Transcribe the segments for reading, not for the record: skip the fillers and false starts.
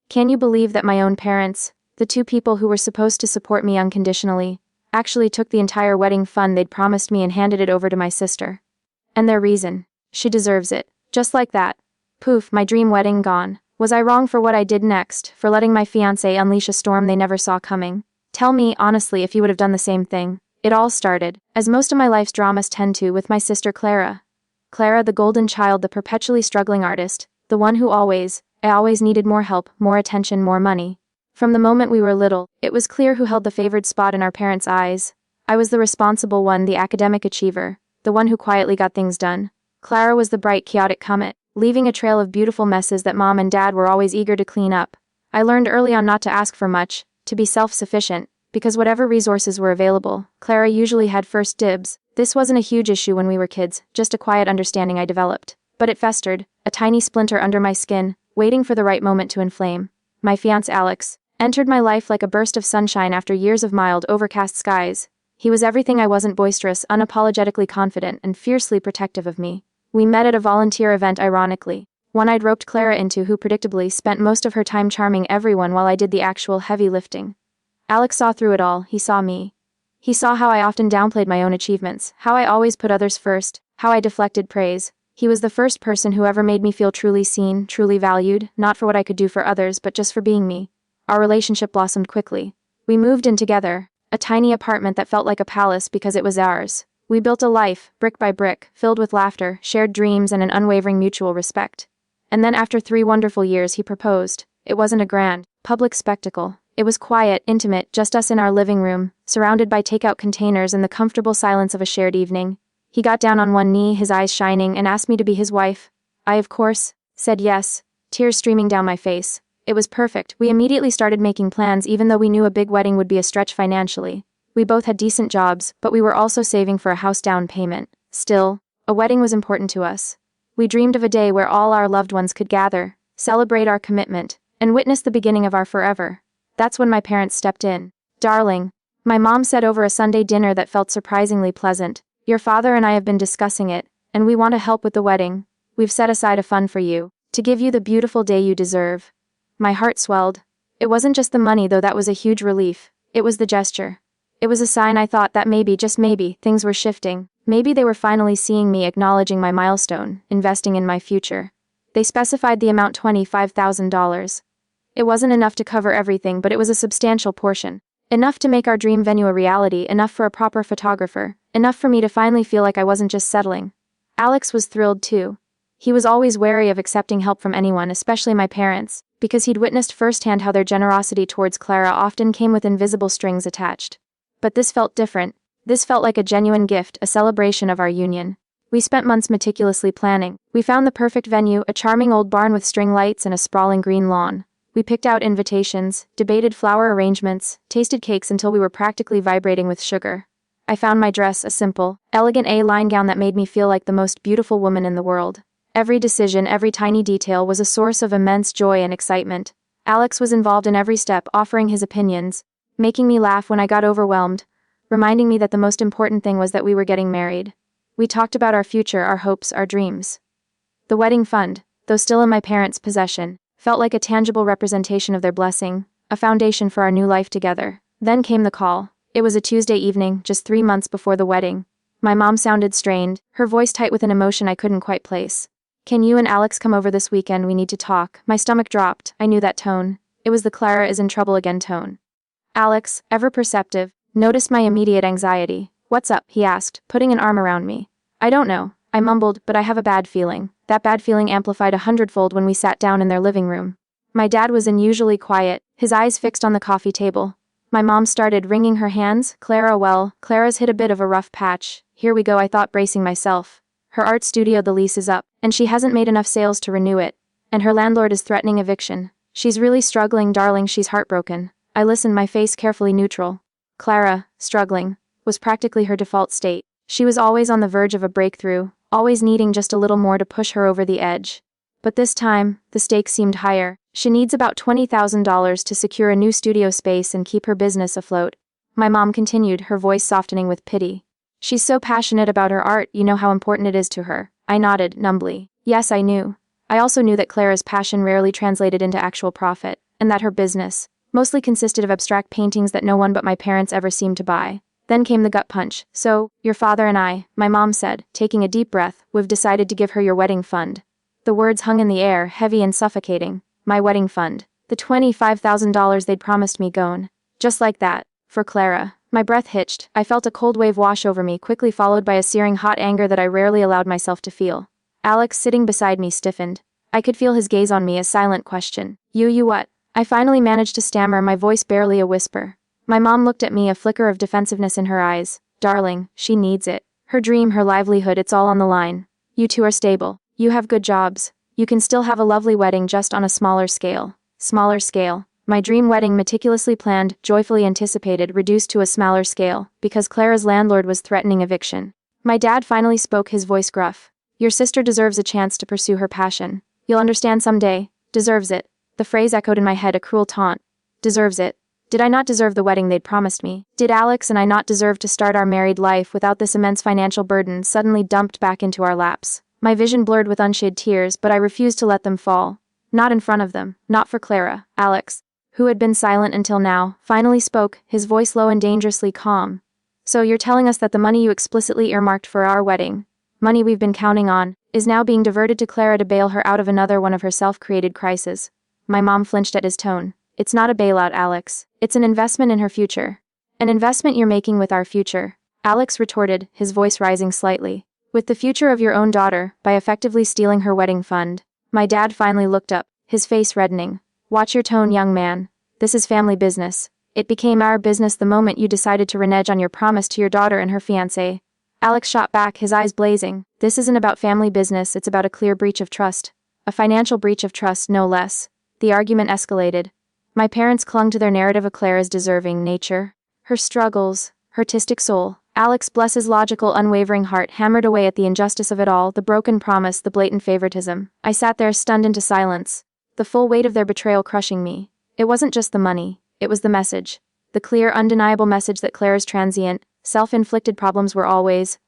Can you believe that my own parents, the two people who were supposed to support me unconditionally, actually took the entire wedding fund they'd promised me and handed it over to my sister? And their reason. She deserves it. Just like that. Poof, my dream wedding gone. Was I wrong for what I did next, for letting my fiancé unleash a storm they never saw coming? Tell me, honestly, if you would have done the same thing. It all started, as most of my life's dramas tend to, with my sister Clara. Clara, the golden child, the perpetually struggling artist, the one who I always needed more help, more attention, more money. From the moment we were little, it was clear who held the favored spot in our parents' eyes. I was the responsible one, the academic achiever, the one who quietly got things done. Clara was the bright, chaotic comet, leaving a trail of beautiful messes that Mom and Dad were always eager to clean up. I learned early on not to ask for much, to be self-sufficient, because whatever resources were available, Clara usually had first dibs. This wasn't a huge issue when we were kids, just a quiet understanding I developed. But it festered, a tiny splinter under my skin, waiting for the right moment to inflame. My fiancé Alex entered my life like a burst of sunshine after years of mild, overcast skies. He was everything I wasn't: boisterous, unapologetically confident, and fiercely protective of me. We met at a volunteer event, ironically, one I'd roped Clara into, who predictably spent most of her time charming everyone while I did the actual heavy lifting. Alex saw through it all. He saw me. He saw how I often downplayed my own achievements, how I always put others first, how I deflected praise. He was the first person who ever made me feel truly seen, truly valued, not for what I could do for others but just for being me. Our relationship blossomed quickly. We moved in together, a tiny apartment that felt like a palace because it was ours. We built a life, brick by brick, filled with laughter, shared dreams, and an unwavering mutual respect. And then after 3 wonderful years, he proposed. It wasn't a grand, public spectacle. It was quiet, intimate, just us in our living room, surrounded by takeout containers and the comfortable silence of a shared evening. He got down on one knee, his eyes shining, and asked me to be his wife. I, of course, said yes, tears streaming down my face. It was perfect. We immediately started making plans, even though we knew a big wedding would be a stretch financially. We both had decent jobs, but we were also saving for a house down payment. Still, a wedding was important to us. We dreamed of a day where all our loved ones could gather, celebrate our commitment, and witness the beginning of our forever. That's when my parents stepped in. Darling, my mom said over a Sunday dinner that felt surprisingly pleasant, your father and I have been discussing it, and we want to help with the wedding. We've set aside a fund for you, to give you the beautiful day you deserve. My heart swelled. It wasn't just the money, though that was a huge relief. It was the gesture. It was a sign I thought that maybe, just maybe, things were shifting. Maybe they were finally seeing me, acknowledging my milestone, investing in my future. They specified the amount: $25,000. It wasn't enough to cover everything, but it was a substantial portion. Enough to make our dream venue a reality, enough for a proper photographer, enough for me to finally feel like I wasn't just settling. Alex was thrilled too. He was always wary of accepting help from anyone, especially my parents, because he'd witnessed firsthand how their generosity towards Clara often came with invisible strings attached. But this felt different. This felt like a genuine gift, a celebration of our union. We spent months meticulously planning. We found the perfect venue, a charming old barn with string lights and a sprawling green lawn. We picked out invitations, debated flower arrangements, tasted cakes until we were practically vibrating with sugar. I found my dress, a simple, elegant A-line gown that made me feel like the most beautiful woman in the world. Every decision, every tiny detail was a source of immense joy and excitement. Alex was involved in every step, offering his opinions, making me laugh when I got overwhelmed, reminding me that the most important thing was that we were getting married. We talked about our future, our hopes, our dreams. The wedding fund, though still in my parents' possession, felt like a tangible representation of their blessing, a foundation for our new life together. Then came the call. It was a Tuesday evening, just 3 months before the wedding. My mom sounded strained, her voice tight with an emotion I couldn't quite place. Can you and Alex come over this weekend? We need to talk. My stomach dropped. I knew that tone. It was the Clara is in trouble again tone. Alex, ever perceptive, noticed my immediate anxiety. What's up? He asked, putting an arm around me. I don't know, I mumbled, but I have a bad feeling. That bad feeling amplified 100-fold when we sat down in their living room. My dad was unusually quiet, his eyes fixed on the coffee table. My mom started wringing her hands. Clara's hit a bit of a rough patch. Here we go, I thought, bracing myself. Her art studio, the lease is up, and she hasn't made enough sales to renew it. And her landlord is threatening eviction. She's really struggling, darling, she's heartbroken. I listened, my face carefully neutral. Clara, struggling, was practically her default state. She was always on the verge of a breakthrough, always needing just a little more to push her over the edge. But this time, the stakes seemed higher. She needs about $20,000 to secure a new studio space and keep her business afloat. My mom continued, her voice softening with pity. She's so passionate about her art, you know how important it is to her. I nodded, numbly. Yes, I knew. I also knew that Clara's passion rarely translated into actual profit. and that her business mostly consisted of abstract paintings that no one but my parents ever seemed to buy. Then came the gut punch. So, your father and I, my mom said, taking a deep breath, we've decided to give her your wedding fund. The words hung in the air, heavy and suffocating. My wedding fund. The $25,000 they'd promised me gone. Just like that. For Clara. My breath hitched. I felt a cold wave wash over me, quickly followed by a searing hot anger that I rarely allowed myself to feel. Alex, sitting beside me, stiffened. I could feel his gaze on me, a silent question. You what? I finally managed to stammer, my voice barely a whisper. My mom looked at me, a flicker of defensiveness in her eyes. Darling, she needs it. Her dream, her livelihood, it's all on the line. You two are stable. You have good jobs. You can still have a lovely wedding, just on a smaller scale. Smaller scale. My dream wedding, meticulously planned, joyfully anticipated, reduced to a smaller scale, because Clara's landlord was threatening eviction. My dad finally spoke, his voice gruff. Your sister deserves a chance to pursue her passion. You'll understand someday. Deserves it. The phrase echoed in my head, a cruel taunt. Deserves it. Did I not deserve the wedding they'd promised me? Did Alex and I not deserve to start our married life without this immense financial burden suddenly dumped back into our laps? My vision blurred with unshed tears, but I refused to let them fall. Not in front of them, not for Clara. Alex, who had been silent until now, finally spoke, his voice low and dangerously calm. So you're telling us that the money you explicitly earmarked for our wedding, money we've been counting on, is now being diverted to Clara to bail her out of another one of her self-created crises? My mom flinched at his tone. It's not a bailout, Alex. It's an investment in her future. An investment you're making with our future. Alex retorted, his voice rising slightly. With the future of your own daughter, by effectively stealing her wedding fund. My dad finally looked up, his face reddening. Watch your tone, young man. This is family business. It became our business the moment you decided to renege on your promise to your daughter and her fiancé. Alex shot back, his eyes blazing. This isn't about family business, it's about a clear breach of trust. A financial breach of trust, no less. The argument escalated. My parents clung to their narrative of Clara's deserving nature. Her struggles, her artistic soul. Alex, bless his logical, unwavering heart, hammered away at the injustice of it all, the broken promise, the blatant favoritism. I sat there, stunned into silence. The full weight of their betrayal crushing me. It wasn't just the money, it was the message. The clear, undeniable message that Clara's transient, self-inflicted problems were always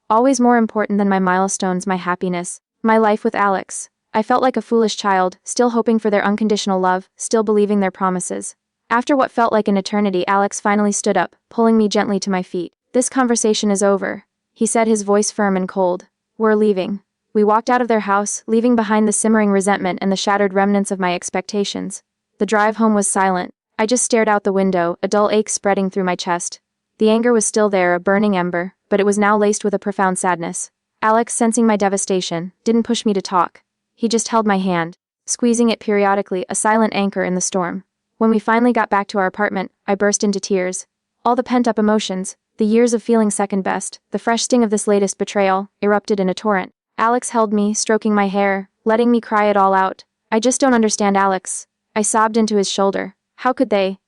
more important than my milestones, my happiness, my life with Alex. I felt like a foolish child, still hoping for their unconditional love, still believing their promises. After what felt like an eternity, Alex finally stood up, pulling me gently to my feet. This conversation is over, he said, his voice firm and cold. We're leaving. We walked out of their house, leaving behind the simmering resentment and the shattered remnants of my expectations. The drive home was silent. I just stared out the window, a dull ache spreading through my chest. The anger was still there, a burning ember, but it was now laced with a profound sadness. Alex, sensing my devastation, didn't push me to talk. He just held my hand, squeezing it periodically, a silent anchor in the storm. When we finally got back to our apartment, I burst into tears. All the pent-up emotions, the years of feeling second best, the fresh sting of this latest betrayal, erupted in a torrent. Alex held me, stroking my hair, letting me cry it all out. I just don't understand, Alex. I sobbed into his shoulder. How could they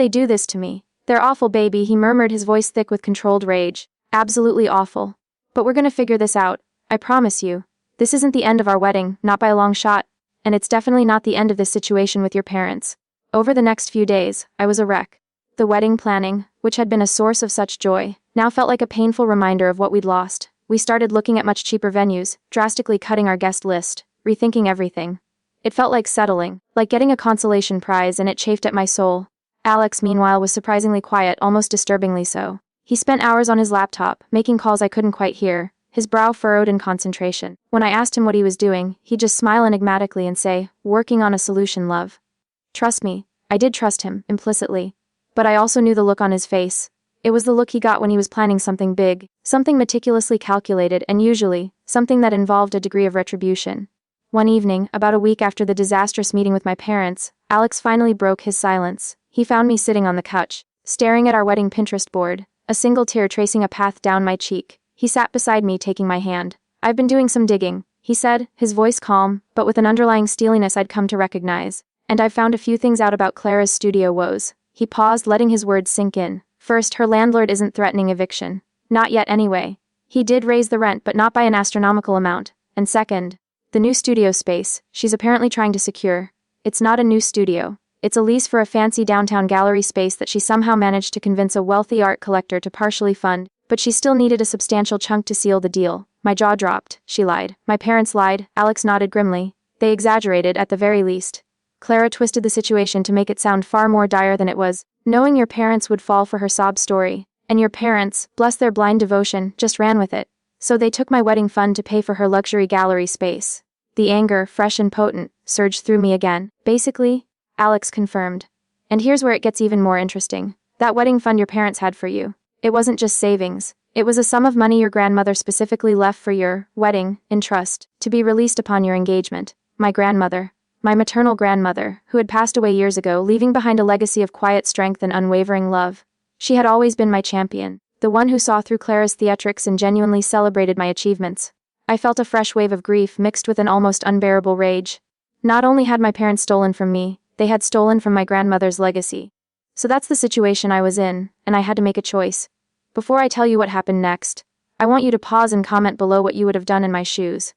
do this to me? They're awful, baby, he murmured, his voice thick with controlled rage. Absolutely awful. But we're gonna figure this out. I promise you. This isn't the end of our wedding, not by a long shot. And it's definitely not the end of this situation with your parents. Over the next few days, I was a wreck. The wedding planning, which had been a source of such joy, now felt like a painful reminder of what we'd lost. We started looking at much cheaper venues, drastically cutting our guest list, rethinking everything. It felt like settling, like getting a consolation prize, and it chafed at my soul. Alex, meanwhile, was surprisingly quiet, almost disturbingly so. He spent hours on his laptop, making calls I couldn't quite hear, his brow furrowed in concentration. When I asked him what he was doing, he'd just smile enigmatically and say, "Working on a solution, love." Trust me, I did trust him, implicitly. But I also knew the look on his face. It was the look he got when he was planning something big, something meticulously calculated, and usually, something that involved a degree of retribution. One evening, about a week after the disastrous meeting with my parents, Alex finally broke his silence. He found me sitting on the couch, staring at our wedding Pinterest board, a single tear tracing a path down my cheek. He sat beside me, taking my hand. "I've been doing some digging," he said, his voice calm, but with an underlying steeliness I'd come to recognize. "And I've found a few things out about Clara's studio woes." He paused, letting his words sink in. "First, her landlord isn't threatening eviction. Not yet, anyway. He did raise the rent, but not by an astronomical amount. And second, the new studio space she's apparently trying to secure. It's not a new studio. It's a lease for a fancy downtown gallery space that she somehow managed to convince a wealthy art collector to partially fund, but she still needed a substantial chunk to seal the deal." My jaw dropped. She lied. My parents lied. Alex nodded grimly. They exaggerated, at the very least. Clara twisted the situation to make it sound far more dire than it was. Knowing your parents would fall for her sob story, and your parents, bless their blind devotion, just ran with it. So they took my wedding fund to pay for her luxury gallery space. The anger, fresh and potent, surged through me again. Basically, Alex confirmed. And here's where it gets even more interesting. That wedding fund your parents had for you. It wasn't just savings. It was a sum of money your grandmother specifically left for your wedding, in trust, to be released upon your engagement. My grandmother. My maternal grandmother, who had passed away years ago, leaving behind a legacy of quiet strength and unwavering love. She had always been my champion, the one who saw through Clara's theatrics and genuinely celebrated my achievements. I felt a fresh wave of grief mixed with an almost unbearable rage. Not only had my parents stolen from me, they had stolen from my grandmother's legacy. So that's the situation I was in, and I had to make a choice. Before I tell you what happened next, I want you to pause and comment below what you would have done in my shoes.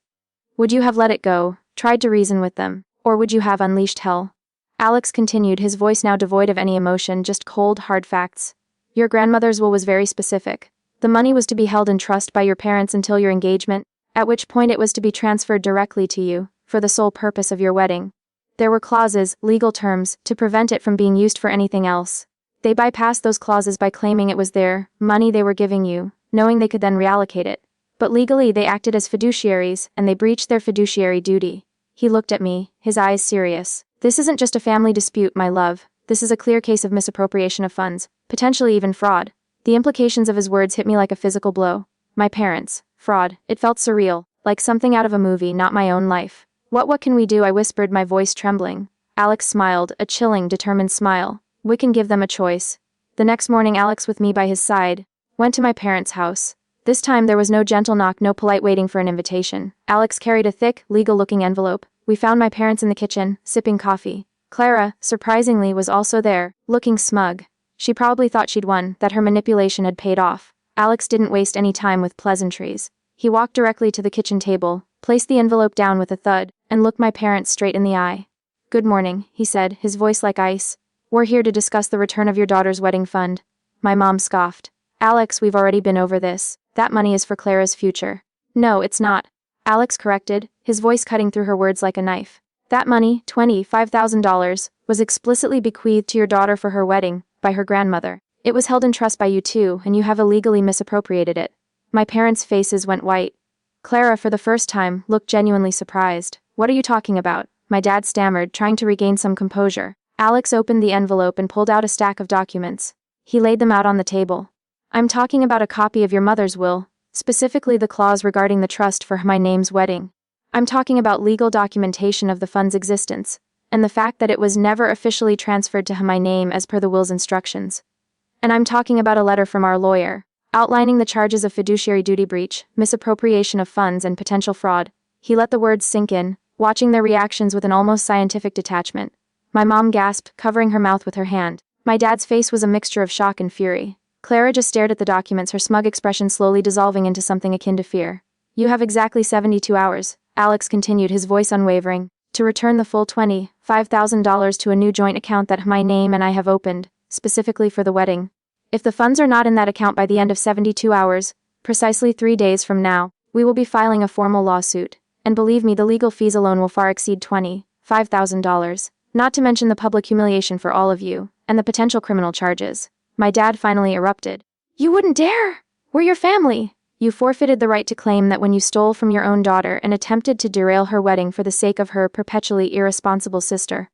Would you have let it go, tried to reason with them? Or would you have unleashed hell? Alex continued, his voice now devoid of any emotion, just cold, hard facts. Your grandmother's will was very specific. The money was to be held in trust by your parents until your engagement, at which point it was to be transferred directly to you, for the sole purpose of your wedding. There were clauses, legal terms, to prevent it from being used for anything else. They bypassed those clauses by claiming it was their money they were giving you, knowing they could then reallocate it. But legally they acted as fiduciaries, and they breached their fiduciary duty. He looked at me, his eyes serious. This isn't just a family dispute, my love. This is a clear case of misappropriation of funds, potentially even fraud. The implications of his words hit me like a physical blow. My parents, fraud. It felt surreal, like something out of a movie, not my own life. What can we do? I whispered, my voice trembling. Alex smiled, a chilling, determined smile. We can give them a choice. The next morning, Alex, with me by his side, went to my parents' house. This time there was no gentle knock, no polite waiting for an invitation. Alex carried a thick, legal-looking envelope. We found my parents in the kitchen, sipping coffee. Clara, surprisingly, was also there, looking smug. She probably thought she'd won, that her manipulation had paid off. Alex didn't waste any time with pleasantries. He walked directly to the kitchen table, placed the envelope down with a thud, and looked my parents straight in the eye. Good morning, he said, his voice like ice. We're here to discuss the return of your daughter's wedding fund. My mom scoffed. Alex, we've already been over this. That money is for Clara's future. No, it's not. Alex corrected, his voice cutting through her words like a knife. That money, $25,000, was explicitly bequeathed to your daughter for her wedding, by her grandmother. It was held in trust by you too, and you have illegally misappropriated it. My parents' faces went white. Clara, for the first time, looked genuinely surprised. What are you talking about? My dad stammered, trying to regain some composure. Alex opened the envelope and pulled out a stack of documents. He laid them out on the table. I'm talking about a copy of your mother's will, specifically the clause regarding the trust for my name's wedding. I'm talking about legal documentation of the fund's existence, and the fact that it was never officially transferred to my name as per the will's instructions. And I'm talking about a letter from our lawyer, outlining the charges of fiduciary duty breach, misappropriation of funds, and potential fraud. He let the words sink in, watching their reactions with an almost scientific detachment. My mom gasped, covering her mouth with her hand. My dad's face was a mixture of shock and fury. Clara just stared at the documents, her smug expression slowly dissolving into something akin to fear. You have exactly 72 hours, Alex continued, his voice unwavering, to return the full $25,000 to a new joint account that my name and I have opened, specifically for the wedding. If the funds are not in that account by the end of 72 hours, precisely 3 days from now, we will be filing a formal lawsuit. And believe me, the legal fees alone will far exceed $25,000, not to mention the public humiliation for all of you, and the potential criminal charges. My dad finally erupted. You wouldn't dare! We're your family! You forfeited the right to claim that when you stole from your own daughter and attempted to derail her wedding for the sake of her perpetually irresponsible sister.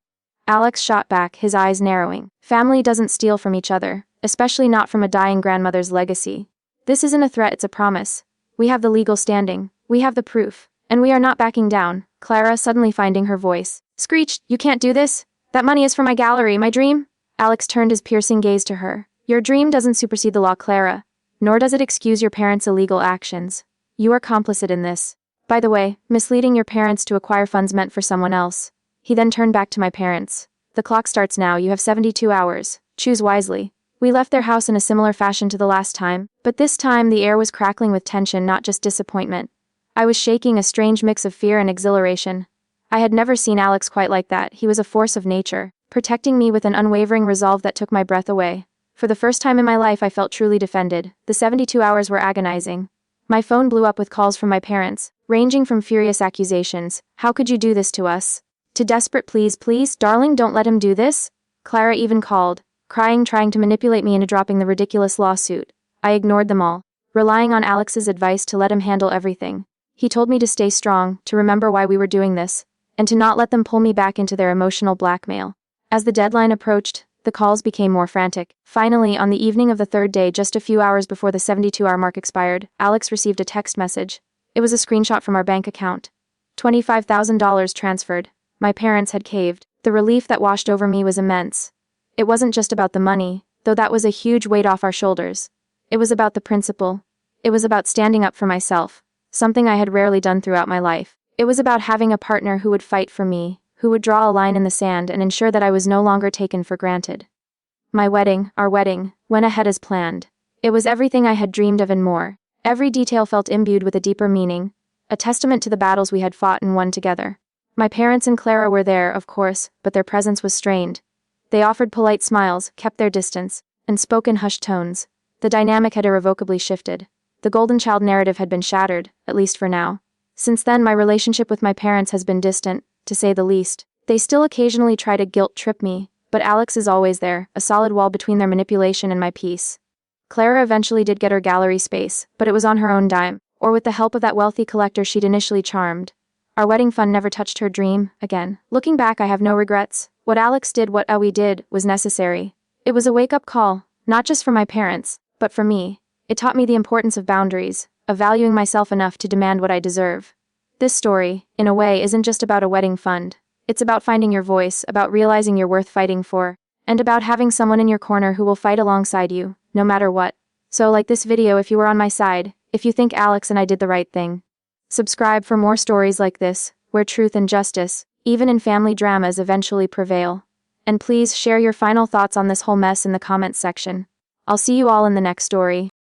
Alex shot back, his eyes narrowing. Family doesn't steal from each other, especially not from a dying grandmother's legacy. This isn't a threat, it's a promise. We have the legal standing, we have the proof, and we are not backing down. Clara, suddenly finding her voice, screeched, You can't do this! That money is for my gallery, my dream! Alex turned his piercing gaze to her. Your dream doesn't supersede the law, Clara. Nor does it excuse your parents' illegal actions. You are complicit in this. By the way, misleading your parents to acquire funds meant for someone else. He then turned back to my parents. The clock starts now, you have 72 hours. Choose wisely. We left their house in a similar fashion to the last time, but this time the air was crackling with tension, not just disappointment. I was shaking, a strange mix of fear and exhilaration. I had never seen Alex quite like that. He was a force of nature, protecting me with an unwavering resolve that took my breath away. For the first time in my life I felt truly defended. The 72 hours were agonizing. My phone blew up with calls from my parents, ranging from furious accusations. How could you do this to us? To desperate please, please, darling, don't let him do this. Clara even called, crying, trying to manipulate me into dropping the ridiculous lawsuit. I ignored them all, relying on Alex's advice to let him handle everything. He told me to stay strong, to remember why we were doing this, and to not let them pull me back into their emotional blackmail. As the deadline approached, the calls became more frantic. Finally, on the evening of the third day, just a few hours before the 72-hour mark expired, Alex received a text message. It was a screenshot from our bank account. $25,000 transferred. My parents had caved. The relief that washed over me was immense. It wasn't just about the money, though that was a huge weight off our shoulders. It was about the principle. It was about standing up for myself, something I had rarely done throughout my life. It was about having a partner who would fight for me, who would draw a line in the sand and ensure that I was no longer taken for granted. My wedding, our wedding, went ahead as planned. It was everything I had dreamed of and more. Every detail felt imbued with a deeper meaning, a testament to the battles we had fought and won together. My parents and Clara were there, of course, but their presence was strained. They offered polite smiles, kept their distance, and spoke in hushed tones. The dynamic had irrevocably shifted. The golden child narrative had been shattered, at least for now. Since then, my relationship with my parents has been distant, to say the least. They still occasionally try to guilt-trip me, but Alex is always there, a solid wall between their manipulation and my peace. Clara eventually did get her gallery space, but it was on her own dime, or with the help of that wealthy collector she'd initially charmed. Our wedding fund never touched her dream again. Looking back, I have no regrets. What Alex did, what we did, was necessary. It was a wake-up call, not just for my parents, but for me. It taught me the importance of boundaries, of valuing myself enough to demand what I deserve. This story, in a way, isn't just about a wedding fund. It's about finding your voice, about realizing you're worth fighting for, and about having someone in your corner who will fight alongside you, no matter what. So like this video if you were on my side, if you think Alex and I did the right thing. Subscribe for more stories like this, where truth and justice, even in family dramas, eventually prevail. And please share your final thoughts on this whole mess in the comments section. I'll see you all in the next story.